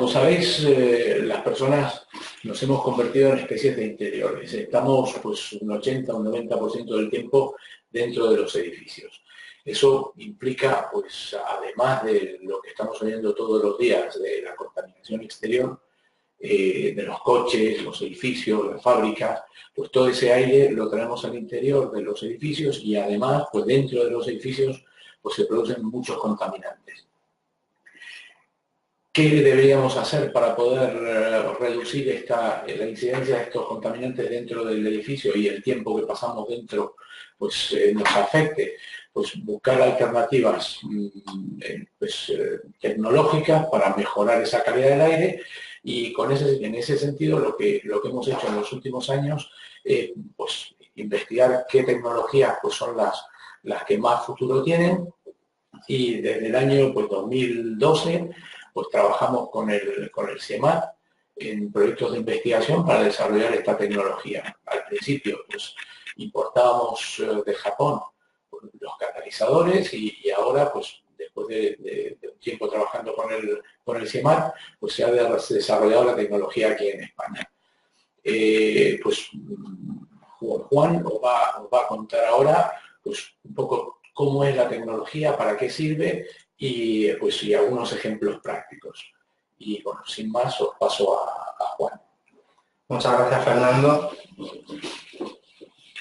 como sabéis, las personas nos hemos convertido en especies de interiores. Estamos pues un 80 o un 90% del tiempo dentro de los edificios. Eso implica, pues, además de lo que estamos oyendo todos los días de la contaminación exterior, de los coches, los edificios, las fábricas, pues todo ese aire lo traemos al interior de los edificios y además, pues dentro de los edificios, pues se producen muchos contaminantes. ¿Qué deberíamos hacer para poder reducir la incidencia de estos contaminantes dentro del edificio y el tiempo que pasamos dentro pues, nos afecte? Pues buscar alternativas tecnológicas para mejorar esa calidad del aire y en ese sentido lo que hemos hecho en los últimos años es pues, investigar qué tecnologías pues, son las que más futuro tienen y desde el año pues, 2012 pues trabajamos con el CIEMAT en proyectos de investigación para desarrollar esta tecnología. Al principio, pues importábamos de Japón los catalizadores y ahora, pues después de un tiempo trabajando con el CIEMAT, pues se ha desarrollado la tecnología aquí en España. Pues Juan os va a contar ahora pues un poco cómo es la tecnología, para qué sirve y pues y algunos ejemplos prácticos. Y bueno, sin más os paso a Juan. Muchas gracias, Fernando.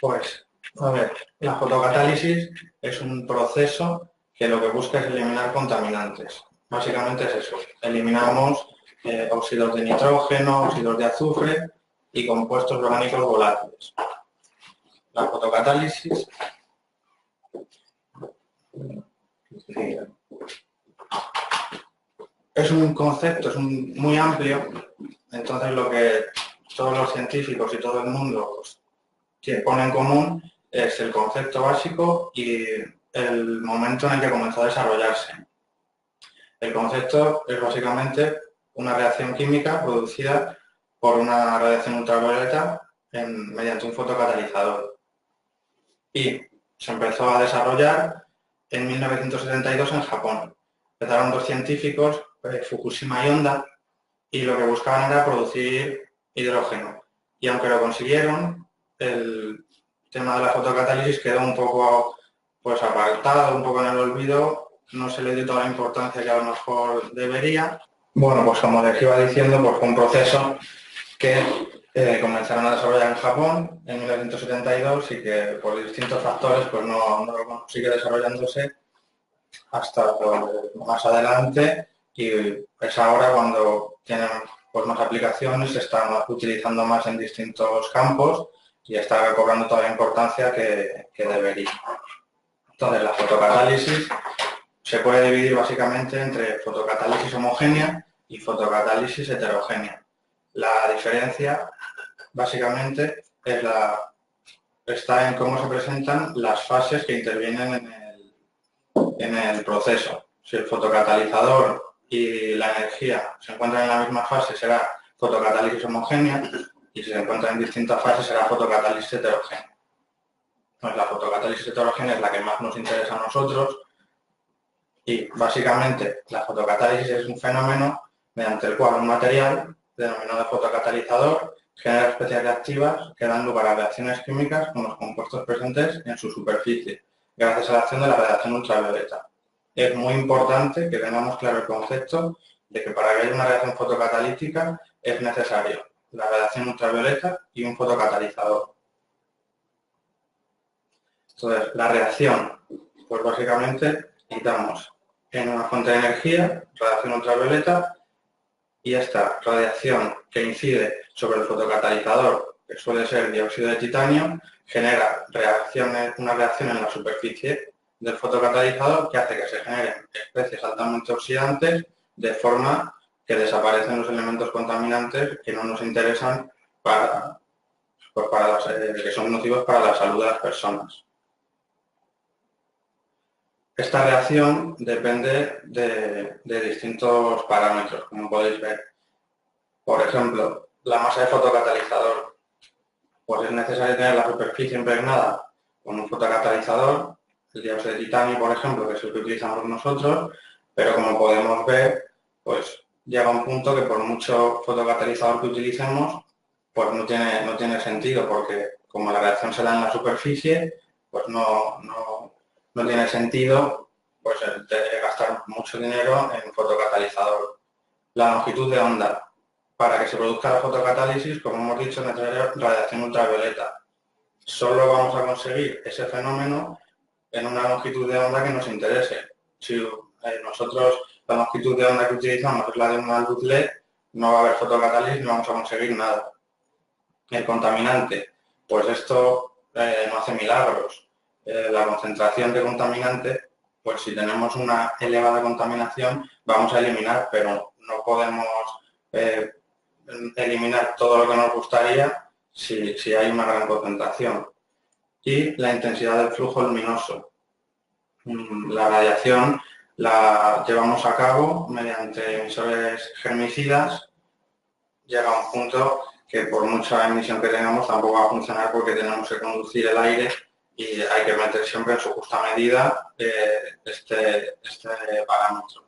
Pues, a ver, la fotocatálisis es un proceso que lo que busca es eliminar contaminantes. Básicamente es eso, eliminamos óxidos de nitrógeno, óxidos de azufre y compuestos orgánicos volátiles. La fotocatálisis es un concepto, muy amplio, entonces lo que todos los científicos y todo el mundo pues, pone en común es el concepto básico y el momento en el que comenzó a desarrollarse. El concepto es básicamente una reacción química producida por una radiación ultravioleta mediante un fotocatalizador. Y se empezó a desarrollar en 1972 en Japón. Empezaron dos científicos, Fukushima y Honda, y lo que buscaban era producir hidrógeno. Y aunque lo consiguieron, el tema de la fotocatálisis quedó un poco pues, apartado, un poco en el olvido, no se le dio toda la importancia que a lo mejor debería. Bueno, pues como les iba diciendo, pues fue un proceso que comenzaron a desarrollar en Japón en 1972 y que por distintos factores pues no sigue desarrollándose hasta más adelante y es ahora cuando tienen pues, más aplicaciones, se están utilizando más en distintos campos y está cobrando toda la importancia que debería. Entonces la fotocatálisis se puede dividir básicamente entre fotocatálisis homogénea y fotocatálisis heterogénea. La diferencia básicamente está en cómo se presentan las fases que intervienen en el proceso. Si el fotocatalizador y la energía se encuentran en la misma fase será fotocatálisis homogénea y si se encuentran en distintas fases será fotocatálisis heterogénea. Pues la fotocatálisis heterogénea es la que más nos interesa a nosotros y básicamente la fotocatálisis es un fenómeno mediante el cual un material denominado fotocatalizador genera especies reactivas que dan lugar a reacciones químicas con los compuestos presentes en su superficie, gracias a la acción de la radiación ultravioleta. Es muy importante que tengamos claro el concepto de que para que haya una reacción fotocatalítica es necesario la radiación ultravioleta y un fotocatalizador. Entonces, la reacción, pues básicamente necesitamos en una fuente de energía, radiación ultravioleta, y esta radiación que incide sobre el fotocatalizador, que suele ser dióxido de titanio, genera una reacción en la superficie del fotocatalizador que hace que se generen especies altamente oxidantes de forma que desaparecen los elementos contaminantes que no nos interesan que son nocivos para la salud de las personas. Esta reacción depende de distintos parámetros, como podéis ver. Por ejemplo, la masa de fotocatalizador. Pues es necesario tener la superficie impregnada con un fotocatalizador, el dióxido de titanio, por ejemplo, que es el que utilizamos nosotros, pero como podemos ver, pues llega un punto que por mucho fotocatalizador que utilicemos, pues no tiene sentido, porque como la reacción se da en la superficie, pues no tiene sentido pues el de gastar mucho dinero en fotocatalizador. La longitud de onda. Para que se produzca la fotocatálisis, como hemos dicho, es necesaria radiación ultravioleta. Solo vamos a conseguir ese fenómeno en una longitud de onda que nos interese. Si nosotros la longitud de onda que utilizamos es la de una luz LED, no va a haber fotocatálisis, no vamos a conseguir nada. El contaminante, pues esto no hace milagros. La concentración de contaminante, pues si tenemos una elevada contaminación, vamos a eliminar, pero no podemos eliminar todo lo que nos gustaría si hay una gran concentración. Y la intensidad del flujo luminoso. La radiación la llevamos a cabo mediante emisores germicidas. Llega a un punto que por mucha emisión que tengamos tampoco va a funcionar porque tenemos que conducir el aire y hay que meter siempre en su justa medida este parámetro.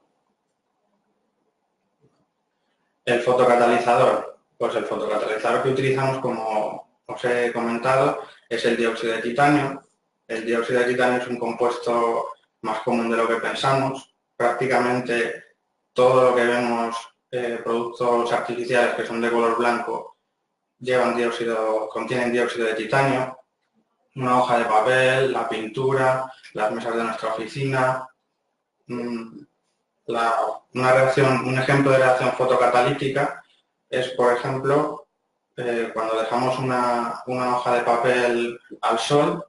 El fotocatalizador. Pues el fotocatalizador que utilizamos, como os he comentado, es el dióxido de titanio. El dióxido de titanio es un compuesto más común de lo que pensamos. Prácticamente todo lo que vemos, productos artificiales que son de color blanco, contienen dióxido de titanio. Una hoja de papel, la pintura, las mesas de nuestra oficina. Un ejemplo de reacción fotocatalítica es, por ejemplo, cuando dejamos una hoja de papel al sol,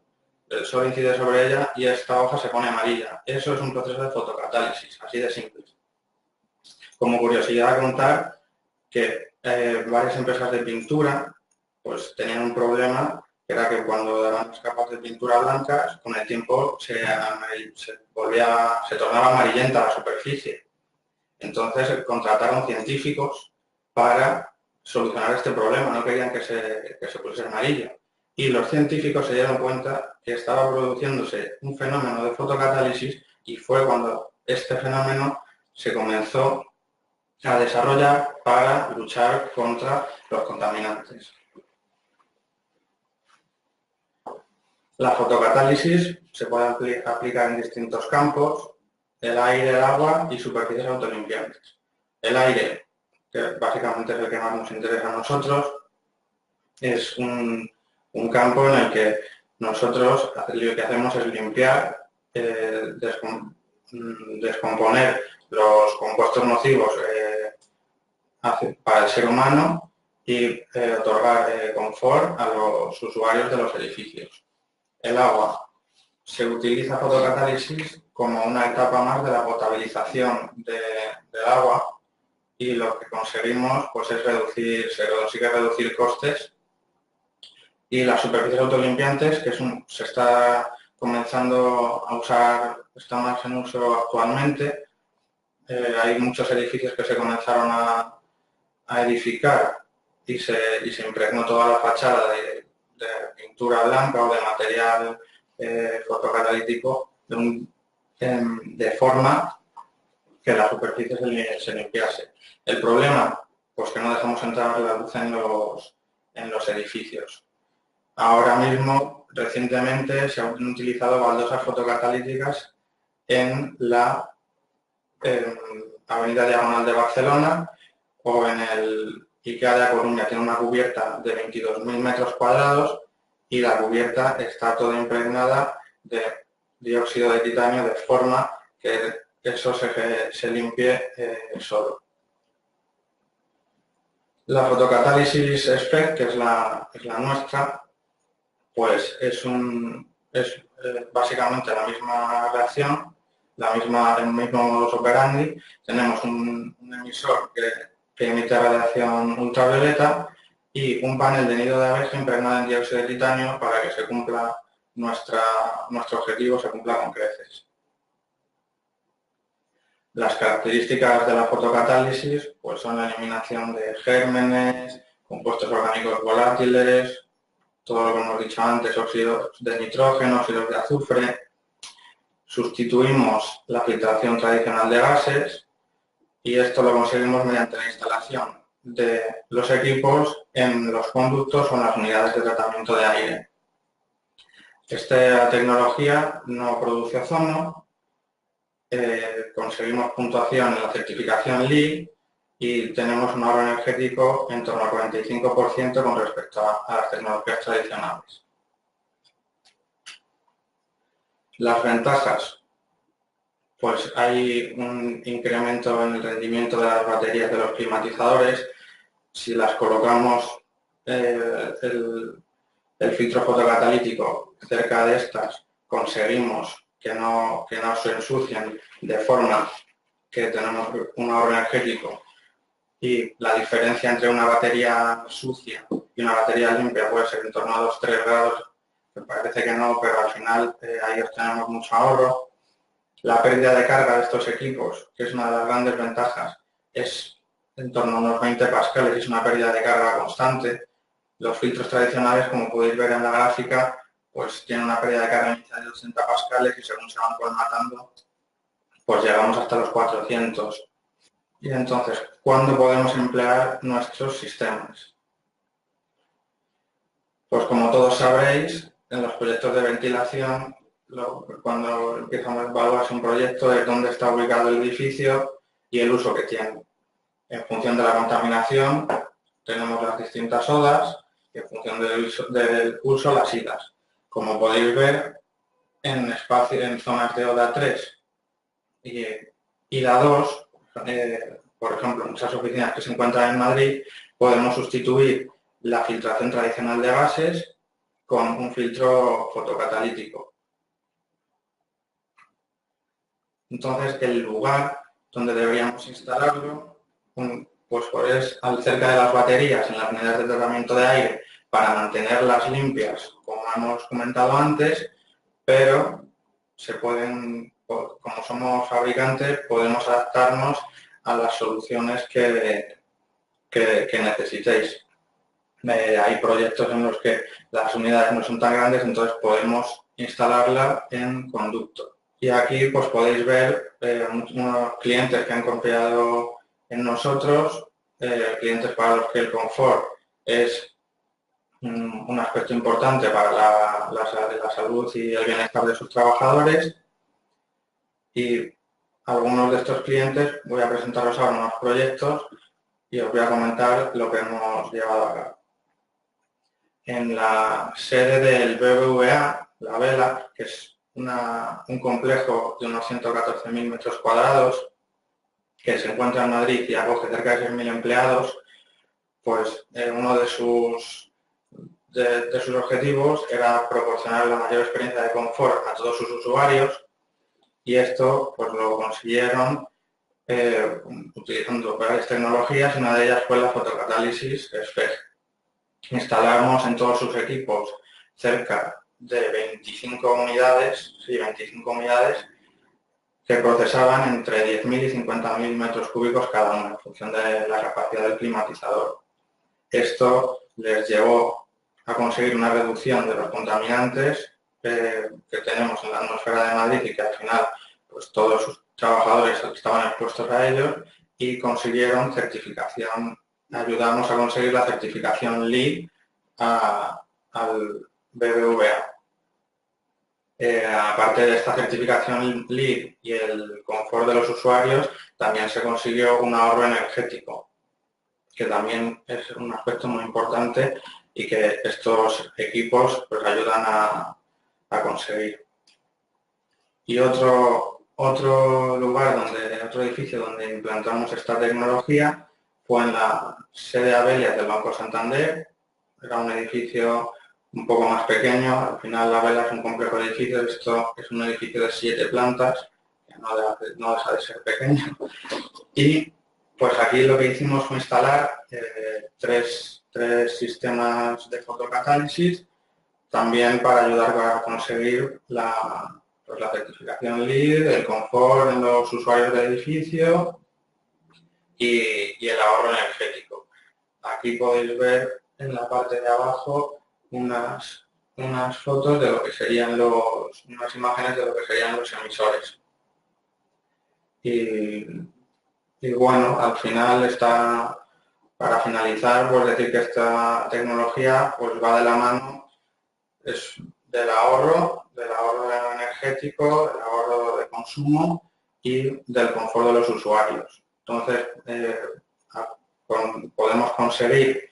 el sol incide sobre ella y esta hoja se pone amarilla. Eso es un proceso de fotocatálisis, así de simple. Como curiosidad a contar que varias empresas de pintura pues tenían un problema, que era que cuando daban las capas de pintura blancas, con el tiempo se tornaba amarillenta la superficie. Entonces contrataron científicos para solucionar este problema, no querían que se pusiera amarillo. Y los científicos se dieron cuenta que estaba produciéndose un fenómeno de fotocatálisis y fue cuando este fenómeno se comenzó a desarrollar para luchar contra los contaminantes. La fotocatálisis se puede aplicar en distintos campos: el aire, el agua y superficies autolimpiantes. El aire, que básicamente es el que más nos interesa a nosotros, es un campo en el que nosotros lo que hacemos es limpiar, descomponer los compuestos nocivos para el ser humano y otorgar confort a los usuarios de los edificios. El agua. Se utiliza fotocatálisis como una etapa más de la potabilización del agua y lo que conseguimos pues es reducir costes. Y las superficies autolimpiantes, que se está comenzando a usar, está más en uso actualmente. Hay muchos edificios que se comenzaron a edificar y se impregnó toda la fachada de pintura blanca o de material fotocatalítico de forma que la superficie se limpiase. El problema, pues que no dejamos entrar la luz en los edificios. Ahora mismo, recientemente, se han utilizado baldosas fotocatalíticas en la Avenida Diagonal de Barcelona o en el IKEA de A Coruña. Tiene una cubierta de 22.000 metros cuadrados y la cubierta está toda impregnada de dióxido de titanio de forma que eso se limpie solo. La fotocatálisis SPEC, que es la nuestra, pues es básicamente la misma reacción, el mismo modus operandi. Tenemos un emisor que emite radiación ultravioleta y un panel de nido de abeja impregnado en dióxido de titanio para que se cumpla nuestro objetivo, se cumpla con creces. Las características de la fotocatálisis pues son la eliminación de gérmenes, compuestos orgánicos volátiles, todo lo que hemos dicho antes, óxidos de nitrógeno, óxidos de azufre. Sustituimos la filtración tradicional de gases y esto lo conseguimos mediante la instalación de los equipos en los conductos o en las unidades de tratamiento de aire. Esta tecnología no produce ozono, conseguimos puntuación en la certificación LEED y tenemos un ahorro energético en torno al 45% con respecto a las tecnologías tradicionales. Las ventajas. Pues hay un incremento en el rendimiento de las baterías de los climatizadores. Si las colocamos el filtro fotocatalítico cerca de estas, conseguimos que no se ensucien, de forma que tenemos un ahorro energético, y la diferencia entre una batería sucia y una batería limpia puede ser en torno a 2-3 grados, que parece que no, pero al final ahí obtenemos mucho ahorro. La pérdida de carga de estos equipos, que es una de las grandes ventajas, es en torno a unos 20 pascales y es una pérdida de carga constante. Los filtros tradicionales, como podéis ver en la gráfica, pues tienen una pérdida de carga inicial de 80 pascales y según se van colmatando, pues llegamos hasta los 400. Y entonces, ¿cuándo podemos emplear nuestros sistemas? Pues como todos sabréis, en los proyectos de ventilación, cuando empezamos a evaluarse un proyecto es dónde está ubicado el edificio y el uso que tiene. En función de la contaminación, tenemos las distintas odas y en función del uso las idas. Como podéis ver, en zonas de ODA 3 y IDA 2, por ejemplo, en muchas oficinas que se encuentran en Madrid, podemos sustituir la filtración tradicional de gases con un filtro fotocatalítico. Entonces, el lugar donde deberíamos instalarlo, pues es cerca de las baterías, en las unidades de tratamiento de aire, para mantenerlas limpias, como hemos comentado antes, pero como somos fabricantes, podemos adaptarnos a las soluciones que necesitéis. Hay proyectos en los que las unidades no son tan grandes, entonces podemos instalarla en conducto. Y aquí pues podéis ver unos clientes que han confiado en nosotros, clientes para los que el confort es un aspecto importante para la salud y el bienestar de sus trabajadores. Y algunos de estos clientes, voy a presentaros ahora unos proyectos y os voy a comentar lo que hemos llevado a cabo. En la sede del BBVA, La Vela, que es un complejo de unos 114.000 metros cuadrados, que se encuentra en Madrid y acoge cerca de 6.000 empleados, pues uno de sus objetivos era proporcionar la mayor experiencia de confort a todos sus usuarios, y esto pues lo consiguieron utilizando varias tecnologías. Una de ellas fue la fotocatálisis SPEG. Instalamos en todos sus equipos cerca de 25 unidades, que procesaban entre 10.000 y 50.000 metros cúbicos cada uno, en función de la capacidad del climatizador. Esto les llevó a conseguir una reducción de los contaminantes que tenemos en la atmósfera de Madrid, y que al final pues todos sus trabajadores estaban expuestos a ellos, y consiguieron certificación. Ayudamos a conseguir la certificación LEED al BBVA. Aparte de esta certificación LEED y el confort de los usuarios, también se consiguió un ahorro energético, que también es un aspecto muy importante y que estos equipos pues ayudan a conseguir. Y otro edificio donde implantamos esta tecnología fue en la sede Abelias del Banco Santander. Era un edificio un poco más pequeño. Al final la Vela es un complejo de edificios. Esto es un edificio de 7 plantas, que no deja de ser pequeño. Y pues aquí lo que hicimos fue instalar tres sistemas de fotocatálisis, también para ayudar a conseguir la certificación LEED, el confort en los usuarios del edificio y el ahorro energético. Aquí podéis ver en la parte de abajo unas fotos de lo que serían unas imágenes de lo que serían los emisores. Y Y bueno, al final está, para finalizar, pues decir que esta tecnología pues va de la mano es del ahorro energético, del ahorro de consumo y del confort de los usuarios. Entonces, podemos conseguir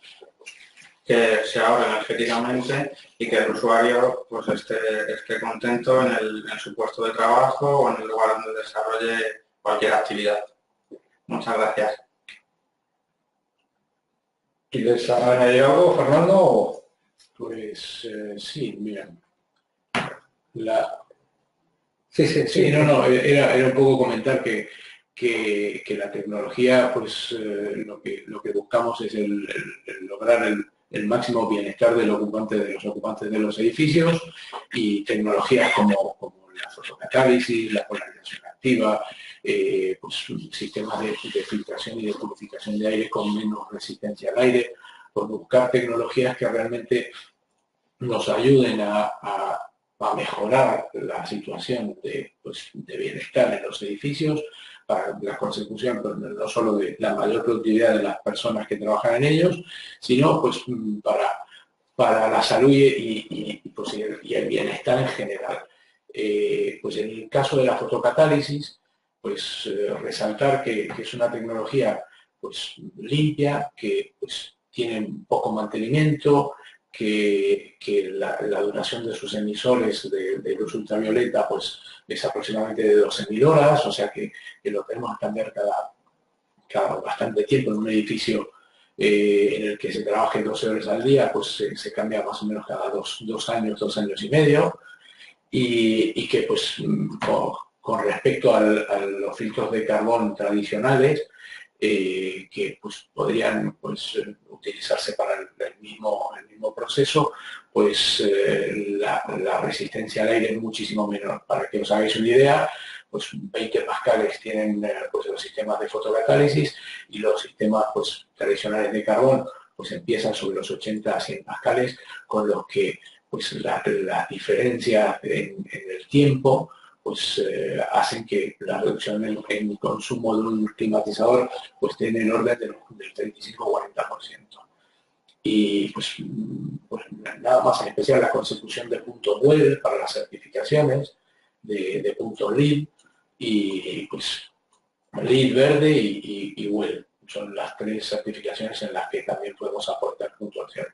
que se ahorre energéticamente y que el usuario pues, esté contento en su puesto de trabajo o en el lugar donde desarrolle cualquier actividad. Muchas gracias. ¿Quieres añadir algo, Fernando? Pues sí, mira. Sí, No, era un poco comentar que la tecnología, pues lo que buscamos es el lograr el máximo bienestar de los ocupantes de los edificios, y tecnologías como la fotocatálisis, la polarización activa, pues sistemas de filtración y de purificación de aire con menos resistencia al aire, por buscar tecnologías que realmente nos ayuden a mejorar la situación de bienestar en los edificios, para la consecución pues, no solo de la mayor productividad de las personas que trabajan en ellos, sino pues para la salud pues, y el bienestar en general. Pues en el caso de la fotocatálisis, pues resaltar que es una tecnología pues limpia, que pues tiene poco mantenimiento, que la duración de sus emisores de luz ultravioleta pues, es aproximadamente de 12.000 horas, o sea que lo tenemos que cambiar cada bastante tiempo. En un edificio en el que se trabaje 12 horas al día, pues se cambia más o menos cada dos años, 2 años y medio, y que pues con respecto a los filtros de carbón tradicionales, que pues, podrían pues, utilizarse para el mismo proceso, pues la resistencia al aire es muchísimo menor. Para que os hagáis una idea, pues 20 pascales tienen pues, los sistemas de fotocatálisis, y los sistemas pues, tradicionales de carbón pues empiezan sobre los 80 a 100 pascales, con los que pues las diferencias en el tiempo pues hacen que la reducción en el consumo de un climatizador pues esté en el orden del 35-40%. Y pues nada más, en especial la consecución de puntos WELL para las certificaciones de puntos LEED, y pues LEED verde y WELL. Son las 3 certificaciones en las que también podemos aportar puntuación.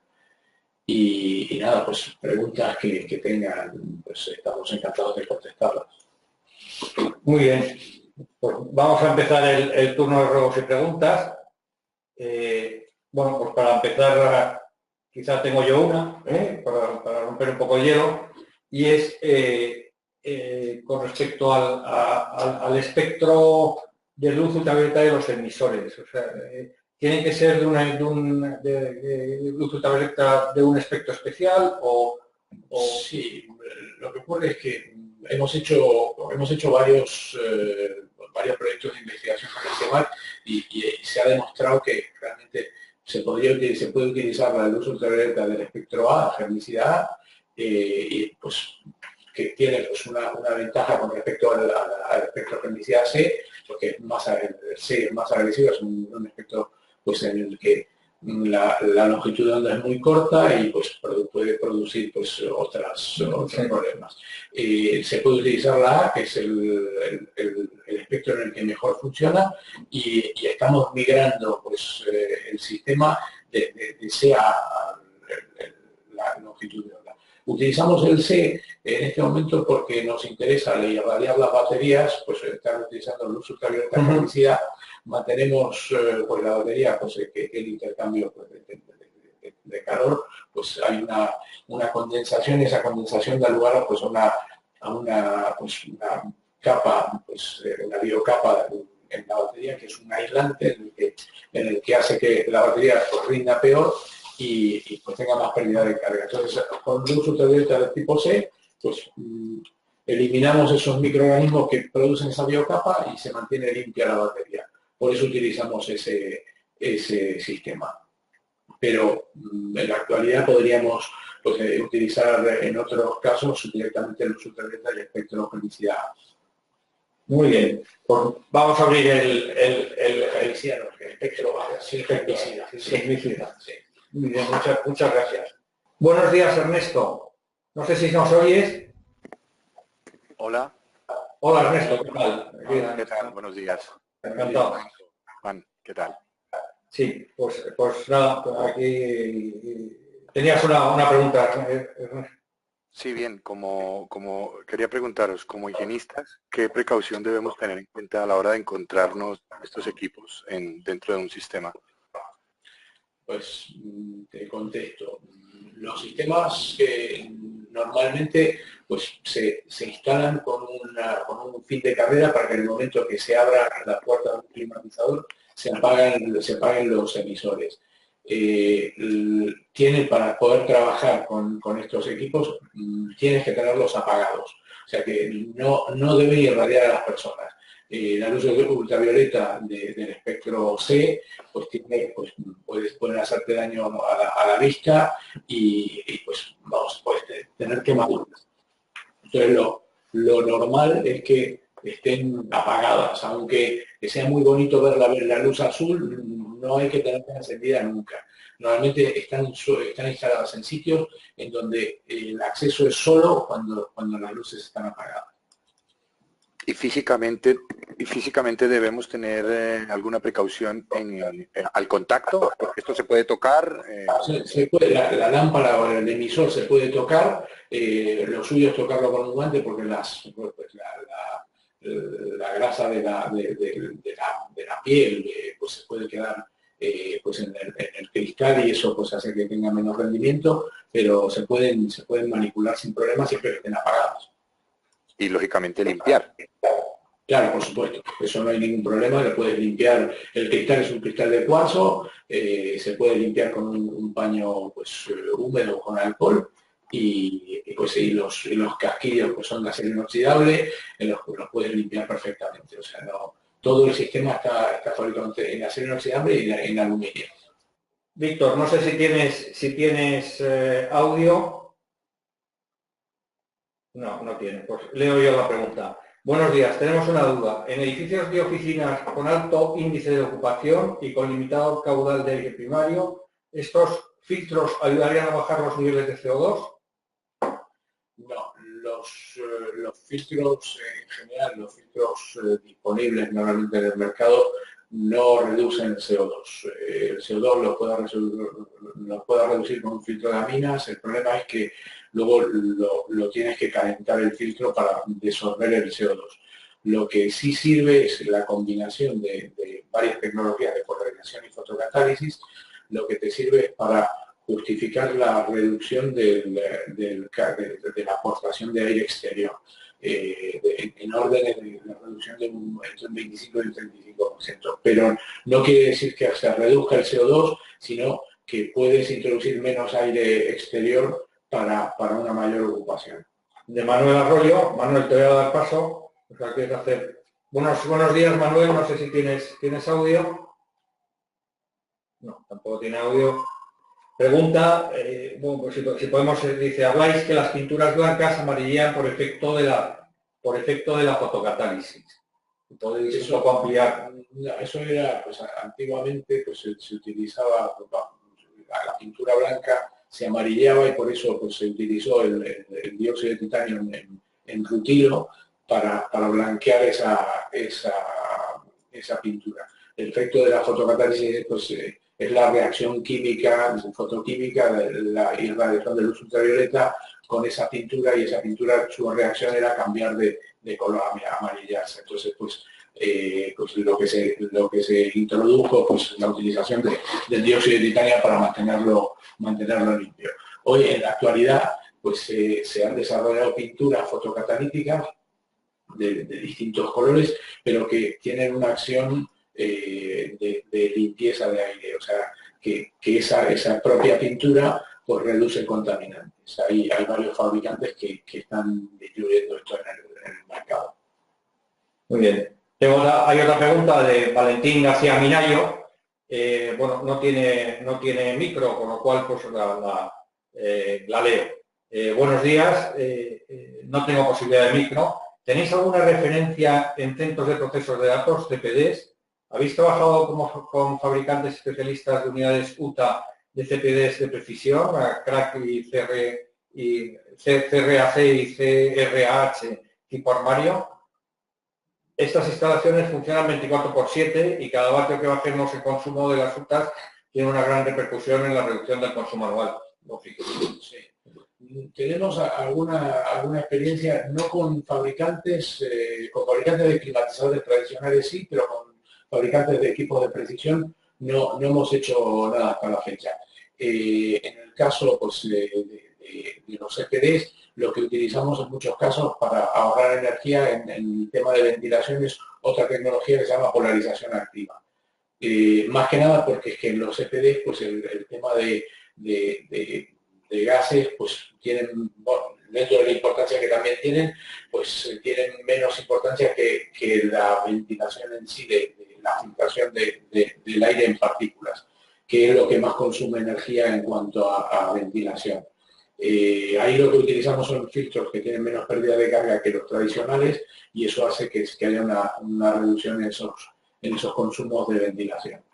Y nada, pues preguntas que tengan, pues estamos encantados de contestarlas. Muy bien. Pues vamos a empezar el turno de ruegos y preguntas. Bueno, pues para empezar, quizás tengo yo una, para romper un poco el hielo, y es con respecto al espectro de luz ultravioleta de los emisores. O sea, ¿tienen que ser de luz ultravioleta de un espectro especial o...? Sí, lo que ocurre es que hemos hecho varios proyectos de investigación con el tema, y se ha demostrado que realmente se puede utilizar la luz ultravioleta del espectro A, germicidad A, y pues que tiene pues, una ventaja con respecto al espectro germicidad C, porque C es más agresivo, es un espectro pues, en el que la longitud de onda es muy corta y pues puede producir pues otros problemas. Se puede utilizar la A, que es el espectro en el que mejor funciona, y estamos migrando pues el sistema de C a la longitud de onda. Utilizamos el C en este momento porque nos interesa irradiar las baterías, pues están utilizando luz ultravioleta de felicidad. Mantenemos pues la batería, pues que el intercambio pues, de calor, pues hay una condensación, y esa condensación da lugar pues, a una capa, pues una biocapa en la batería, que es un aislante en el que hace que la batería pues, rinda peor y pues tenga más pérdida de carga. Entonces, con luz ultravioleta de tipo C, pues eliminamos esos microorganismos que producen esa biocapa y se mantiene limpia la batería. Por eso utilizamos ese sistema. Pero en la actualidad podríamos pues, utilizar en otros casos directamente luz ultravioleta del espectro de felicidad. Muy bien. Pues vamos a abrir el espectro herbicida. herbicida. Sí. Muy bien, muchas gracias. Buenos días, Ernesto. No sé si nos oyes. Hola. Hola, Ernesto, ¿qué tal? ¿Qué tal? Buenos días. Encantado. Juan, ¿qué tal? Sí, pues nada, aquí tenías una pregunta. Sí, bien, quería preguntaros, como higienistas, ¿qué precaución debemos tener en cuenta a la hora de encontrarnos estos equipos dentro de un sistema? Pues te contesto. Los sistemas que normalmente pues, se instalan con un fin de carrera para que en el momento que se abra la puerta de un climatizador se apaguen los emisores. Para poder trabajar con estos equipos tienes que tenerlos apagados. O sea que no deben irradiar a las personas. La luz ultravioleta del espectro C pueden hacerte daño a la vista pues puedes tener quemaduras. Entonces lo normal es que estén apagadas, aunque sea muy bonito ver la luz azul, no hay que tenerla encendida nunca. Normalmente están instaladas en sitios en donde el acceso es solo cuando las luces están apagadas. Y físicamente debemos tener alguna precaución al contacto, porque esto se puede tocar. La lámpara o el emisor se puede tocar, lo suyo es tocarlo con un guante porque la grasa de la piel pues se puede quedar pues en el cristal y eso pues hace que tenga menos rendimiento, pero se pueden manipular sin problemas siempre que estén apagados. Y lógicamente limpiar. Claro, por supuesto, eso no hay ningún problema, le puedes limpiar, el cristal es un cristal de cuarzo, se puede limpiar con un paño pues, húmedo con alcohol y los casquillos pues, son de acero inoxidable, los puedes limpiar perfectamente, o sea, todo el sistema está fabricado en acero inoxidable y en aluminio. Víctor, no sé si tienes audio. No tiene. Pues leo yo la pregunta. Buenos días, tenemos una duda. En edificios de oficinas con alto índice de ocupación y con limitado caudal de aire primario, ¿estos filtros ayudarían a bajar los niveles de CO2? No, los filtros en general, los filtros disponibles normalmente en el mercado no reducen el CO2. El CO2 lo puede reducir con un filtro de aminas. El problema es que luego lo tienes que calentar el filtro para disolver el CO2. Lo que sí sirve es la combinación de varias tecnologías de polarización y fotocatálisis. Lo que te sirve es para justificar la reducción de la aportación de aire exterior en órdenes de la reducción de entre un 25 y un 35%. Pero no quiere decir que se reduzca el CO2, sino que puedes introducir menos aire exterior para una mayor ocupación. De Manuel Arroyo. Manuel, te voy a dar paso. O sea, ¿quieres hacer? Buenos días, Manuel. No sé si tienes audio. No, tampoco tiene audio. Pregunta, bueno, pues si podemos, dice, habláis que las pinturas blancas amarillean por efecto de la fotocatálisis. ¿Podéis un poco ampliar? Eso era, pues antiguamente pues, se utilizaba, la pintura blanca se amarilleaba y por eso pues, se utilizó el dióxido de titanio en rutilo para blanquear esa pintura. El efecto de la fotocatálisis pues, es la reacción química, fotoquímica de la irradiación de luz ultravioleta con esa pintura y esa pintura, su reacción era cambiar de color a amarillarse. Entonces, pues lo que se introdujo, pues la utilización del dióxido de titanio para mantenerlo limpio. Hoy, en la actualidad, pues se han desarrollado pinturas fotocatalíticas de distintos colores, pero que tienen una acción de limpieza de aire, o sea, que esa propia pintura pues reduce contaminantes. Hay varios fabricantes que están distribuyendo esto en el mercado. Muy bien. Hay otra pregunta de Valentín García Minayo. Bueno, no tiene micro, con lo cual pues la leo. Buenos días. No tengo posibilidad de micro. ¿Tenéis alguna referencia en centros de procesos de datos, CPDs? ¿Habéis trabajado con fabricantes especialistas de unidades UTA de CPDs de precisión, CRAC y CRAC y CRAH tipo armario? Estas instalaciones funcionan 24/7 y cada vatio que bajemos el consumo de las UTAs tiene una gran repercusión en la reducción del consumo anual. Lógico. Sí. Tenemos alguna experiencia, no con fabricantes de climatizadores tradicionales sí, pero con fabricantes de equipos de precisión no hemos hecho nada hasta la fecha. En el caso pues, de los CPDs, lo que utilizamos en muchos casos para ahorrar energía en el tema de ventilación es otra tecnología que se llama polarización activa. Más que nada porque es que en los CPDs pues, el tema de gases, pues tienen, bueno, dentro de la importancia que también tienen, pues tienen menos importancia que la ventilación en sí, de la filtración del aire en partículas, que es lo que más consume energía en cuanto a ventilación. Ahí lo que utilizamos son filtros que tienen menos pérdida de carga que los tradicionales y eso hace que haya una reducción en esos consumos de ventilación.